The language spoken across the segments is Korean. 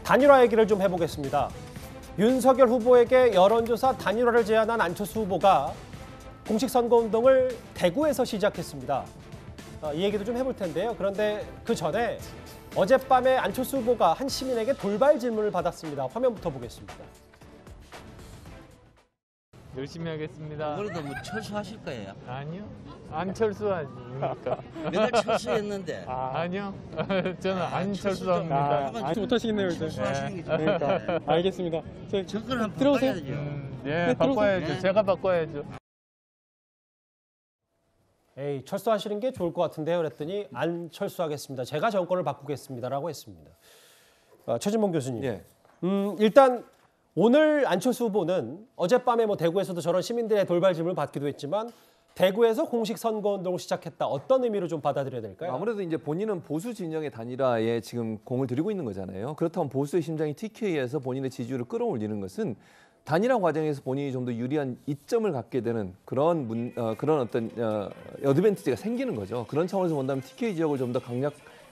단일화 얘기를 좀 해보겠습니다. 윤석열 후보에게 여론조사 단일화를 제안한 안철수 후보가 공식 선거운동을 대구에서 시작했습니다. 이 얘기도 좀 해볼 텐데요. 그런데 그 전에 어젯밤에 안철수 후보가 한 시민에게 돌발 질문을 받았습니다. 화면부터 보겠습니다. 열심히 하겠습니다. 그래도 뭐 철수하실 거예요? 아니요. 안철수 아닙니까? 맨날 철수했는데. 아니요. 저는 안철수합니다. 못하시겠네요, 이제. 철수하시는 게 그러니까 알겠습니다. 접근을 한번 들어오세요. 바꿔야죠. 네, 바꿔야죠. 제가 바꿔야죠. 에이, 철수하시는 게 좋을 것 같은데요. 그랬더니 안 철수하겠습니다. 제가 정권을 바꾸겠습니다라고 했습니다. 최진봉 교수님. 예. 일단 오늘 안철수 후보는 어젯밤에 대구에서도 저런 시민들의 돌발 질문을 받기도 했지만 대구에서 공식 선거운동을 시작했다. 어떤 의미로 좀 받아들여야 될까요? 아무래도 이제 본인은 보수 진영의 단일화에 지금 공을 들이고 있는 거잖아요. 그렇다면 보수의 심장이 TK에서 본인의 지지율을 끌어올리는 것은 단일화 과정에서 본인이 좀 더 유리한 이점을 갖게 되는 그런 어떤 어드밴티지가 생기는 거죠. 그런 차원에서 본다면 TK 지역을 좀 더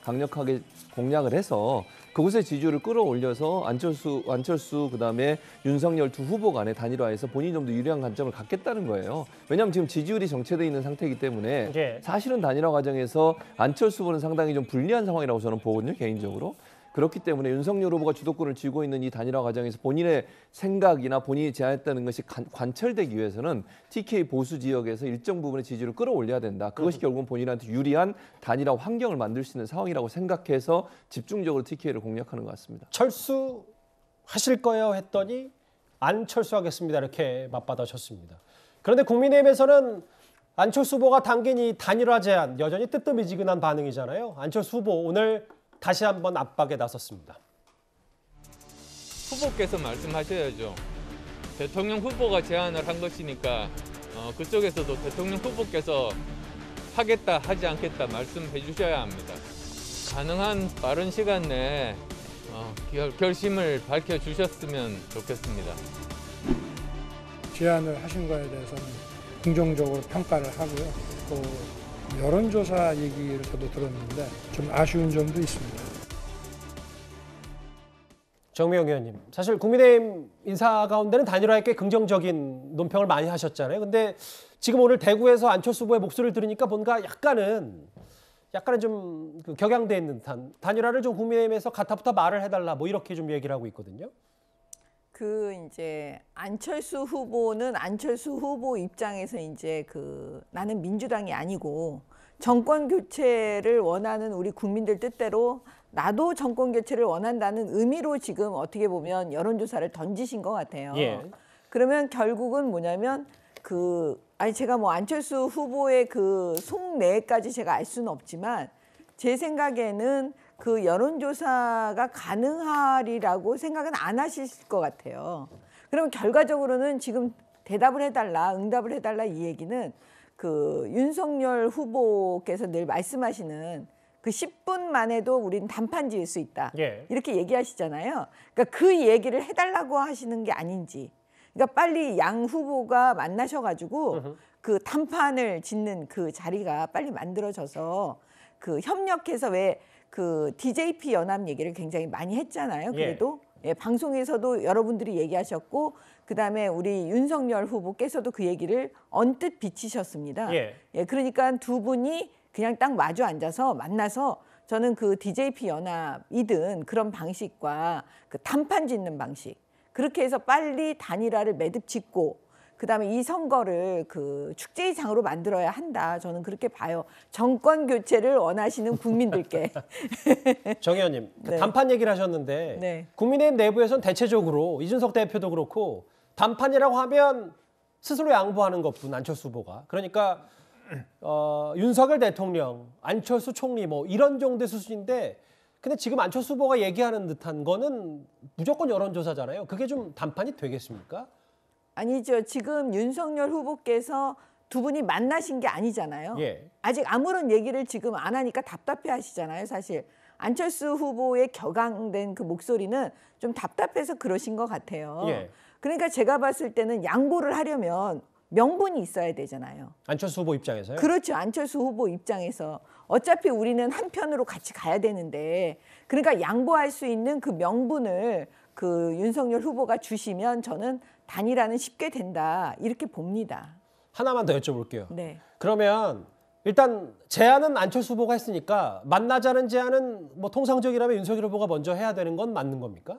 강력하게 공략을 해서 그곳의 지지율을 끌어올려서 안철수 그다음에 윤석열 두 후보 간의 단일화에서 본인이 좀 더 유리한 관점을 갖겠다는 거예요. 왜냐하면 지금 지지율이 정체되어 있는 상태이기 때문에 사실은 단일화 과정에서 안철수 후보는 상당히 좀 불리한 상황이라고 저는 보거든요, 개인적으로. 그렇기 때문에 윤석열 후보가 주도권을 쥐고 있는 이 단일화 과정에서 본인의 생각이나 본인이 제안했다는 것이 관철되기 위해서는 TK 보수 지역에서 일정 부분의 지지를 끌어올려야 된다. 그것이 결국은 본인한테 유리한 단일화 환경을 만들 수 있는 상황이라고 생각해서 집중적으로 TK를 공략하는 것 같습니다. 철수하실 거예요 했더니 안 철수하겠습니다. 이렇게 맞받아쳤습니다. 그런데 국민의힘에서는 안철수 후보가 당긴 이 단일화 제안 여전히 뜨뜻미지근한 반응이잖아요. 안철수 후보 오늘 다시 한번 압박에 나섰습니다. 후보께서 말씀하셔야죠. 대통령 후보가 제안을 한 것이니까 그쪽에서도 대통령 후보께서 하겠다 하지 않겠다 말씀해 주셔야 합니다. 가능한 빠른 시간 내에 결심을 밝혀주셨으면 좋겠습니다. 제안을 하신 거에 대해서는 긍정적으로 평가를 하고요. 또 여론조사 얘기를 저도 들었는데 좀 아쉬운 점도 있습니다. 정미영 의원님, 사실 국민의힘 인사 가운데는 단일화에 꽤 긍정적인 논평을 많이 하셨잖아요. 근데 지금 오늘 대구에서 안철수 후보의 목소리를 들으니까 뭔가 약간은 좀 격양돼 있는 듯한 단일화를 좀 국민의힘에서 가타부터 말을 해달라 이렇게 좀 얘기를 하고 있거든요. 이제 안철수 후보는 안철수 후보 입장에서 이제 나는 민주당이 아니고 정권 교체를 원하는 우리 국민들 뜻대로 나도 정권 교체를 원한다는 의미로 지금 어떻게 보면 여론조사를 던지신 것 같아요. 예. 그러면 결국은 뭐냐면 제가 안철수 후보의 속내까지 제가 알 수는 없지만 제 생각에는 여론조사가 가능하리라고 생각은 안 하실 것 같아요. 그러면 결과적으로는 지금 대답을 해달라, 응답을 해달라 이 얘기는 윤석열 후보께서 늘 말씀하시는 10분만 해도 우리는 단판 지을 수 있다. 예. 이렇게 얘기하시잖아요. 그러니까 그 얘기를 해달라고 하시는 게 아닌지. 그러니까 빨리 양 후보가 만나셔가지고 단판을 짓는 그 자리가 빨리 만들어져서 협력해서 DJP 연합 얘기를 굉장히 많이 했잖아요. 그래도 방송에서도 여러분들이 얘기하셨고 그다음에 우리 윤석열 후보께서도 그 얘기를 언뜻 비치셨습니다. 그러니까 두 분이 그냥 딱 마주 앉아서 만나서 저는 DJP 연합이든 그런 방식과 단판 짓는 방식 그렇게 해서 빨리 단일화를 매듭 짓고 그다음에 이 선거를 축제의 장으로 만들어야 한다. 저는 그렇게 봐요. 정권 교체를 원하시는 국민들께. 정 의원님, 네. 단판 얘기를 하셨는데 네. 국민의힘 내부에서는 대체적으로 이준석 대표도 그렇고 단판이라고 하면 스스로 양보하는 것뿐 안철수 후보가. 그러니까 윤석열 대통령, 안철수 총리 이런 정도의 수준인데 근데 지금 안철수 후보가 얘기하는 듯한 거는 무조건 여론조사잖아요. 그게 좀 단판이 되겠습니까? 아니죠. 지금 윤석열 후보께서 두 분이 만나신 게 아니잖아요. 아직 아무런 얘기를 지금 안 하니까 답답해 하시잖아요. 사실 안철수 후보의 격앙된 목소리는 좀 답답해서 그러신 것 같아요. 그러니까 제가 봤을 때는 양보를 하려면 명분이 있어야 되잖아요. 안철수 후보 입장에서요? 그렇죠. 안철수 후보 입장에서 어차피 우리는 한편으로 같이 가야 되는데 그러니까 양보할 수 있는 그 명분을 그 윤석열 후보가 주시면 저는 단일화는 쉽게 된다 이렇게 봅니다. 하나만 더 여쭤볼게요. 네. 그러면 일단 제안은 안철수 후보가 했으니까 만나자는 제안은 뭐 통상적이라면 윤석열 후보가 먼저 해야 되는 건 맞는 겁니까?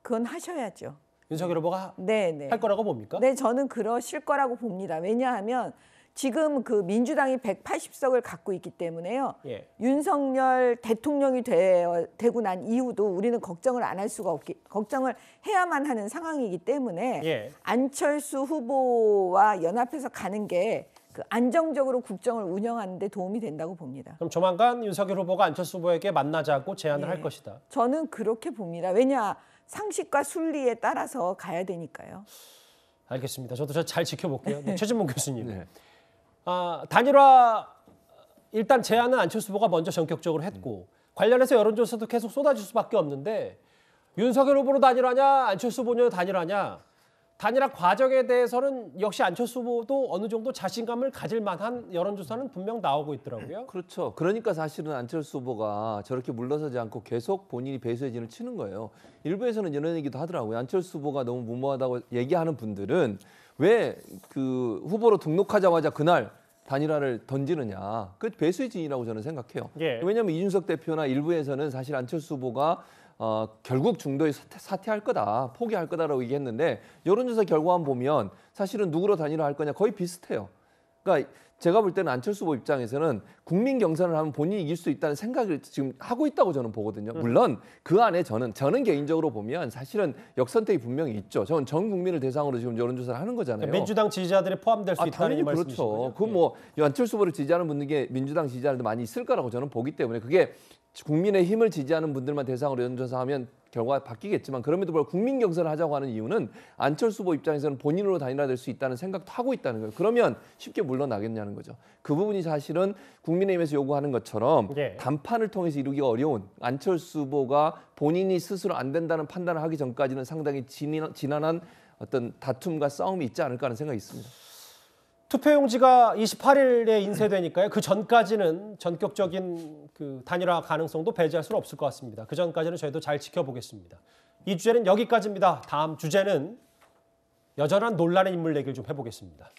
그건 하셔야죠. 윤석열 후보가 네. 할 거라고 봅니까? 네, 저는 그러실 거라고 봅니다. 왜냐하면 지금 그 민주당이 180석을 갖고 있기 때문에요. 예. 윤석열 대통령이 되고 난 이후도 우리는 걱정을 안 할 수가 걱정을 해야만 하는 상황이기 때문에 예. 안철수 후보와 연합해서 가는 게 그 안정적으로 국정을 운영하는 데 도움이 된다고 봅니다. 그럼 조만간 윤석열 후보가 안철수 후보에게 만나자고 제안을 예. 할 것이다. 저는 그렇게 봅니다. 왜냐 상식과 순리에 따라서 가야 되니까요. 알겠습니다. 저도 잘 지켜볼게요. 네, 최진봉 교수님. 네. 단일화 일단 제안은 안철수 후보가 먼저 전격적으로 했고 관련해서 여론조사도 계속 쏟아질 수밖에 없는데 윤석열 후보로 단일화냐 안철수 후보로 단일화냐 단일화 과정에 대해서는 역시 안철수 후보도 어느 정도 자신감을 가질 만한 여론조사는 분명 나오고 있더라고요. 그렇죠. 그러니까 사실은 안철수 후보가 저렇게 물러서지 않고 계속 본인이 배수의 진을 치는 거예요. 일부에서는 이런 얘기도 하더라고요. 안철수 후보가 너무 무모하다고 얘기하는 분들은 왜 그 후보로 등록하자마자 그날 단일화를 던지느냐. 그 배수의 진이라고 저는 생각해요. 예. 왜냐하면 이준석 대표나 일부에서는 사실 안철수 후보가 결국 중도에 사퇴할 거다, 포기할 거다라고 얘기했는데 여론조사 결과만 보면 사실은 누구로 단일화할 거냐 거의 비슷해요. 그러니까 제가 볼 때는 안철수 후보 입장에서는 국민 경선을 하면 본인이 이길 수 있다는 생각을 지금 하고 있다고 저는 보거든요. 물론 그 안에 저는 개인적으로 보면 사실은 역선택이 분명히 있죠. 저는 전 국민을 대상으로 지금 여론조사를 하는 거잖아요. 민주당 지지자들이 포함될 수 있다는 당연히 말씀이시죠. 그렇죠. 그 뭐 안철수 후보를 지지하는 분들께 민주당 지지자들도 많이 있을 거라고 저는 보기 때문에 그게 국민의 힘을 지지하는 분들만 대상으로 여론조사하면 결과가 바뀌겠지만 그럼에도 불구하고 국민 경선을 하자고 하는 이유는 안철수 후보 입장에서는 본인으로 단일화될 수 있다는 생각도 하고 있다는 거예요. 그러면 쉽게 물러나겠냐는 거죠. 그 부분이 사실은 국민의힘에서 요구하는 것처럼 예. 담판을 통해서 이루기가 어려운 안철수 후보가 본인이 스스로 안 된다는 판단을 하기 전까지는 상당히 지난한 어떤 다툼과 싸움이 있지 않을까 하는 생각이 있습니다. 투표용지가 28일에 인쇄되니까요. 그 전까지는 전격적인 그 단일화 가능성도 배제할 수는 없을 것 같습니다. 그 전까지는 저희도 잘 지켜보겠습니다. 이 주제는 여기까지입니다. 다음 주제는 여전한 논란의 인물 얘기를 좀 해보겠습니다.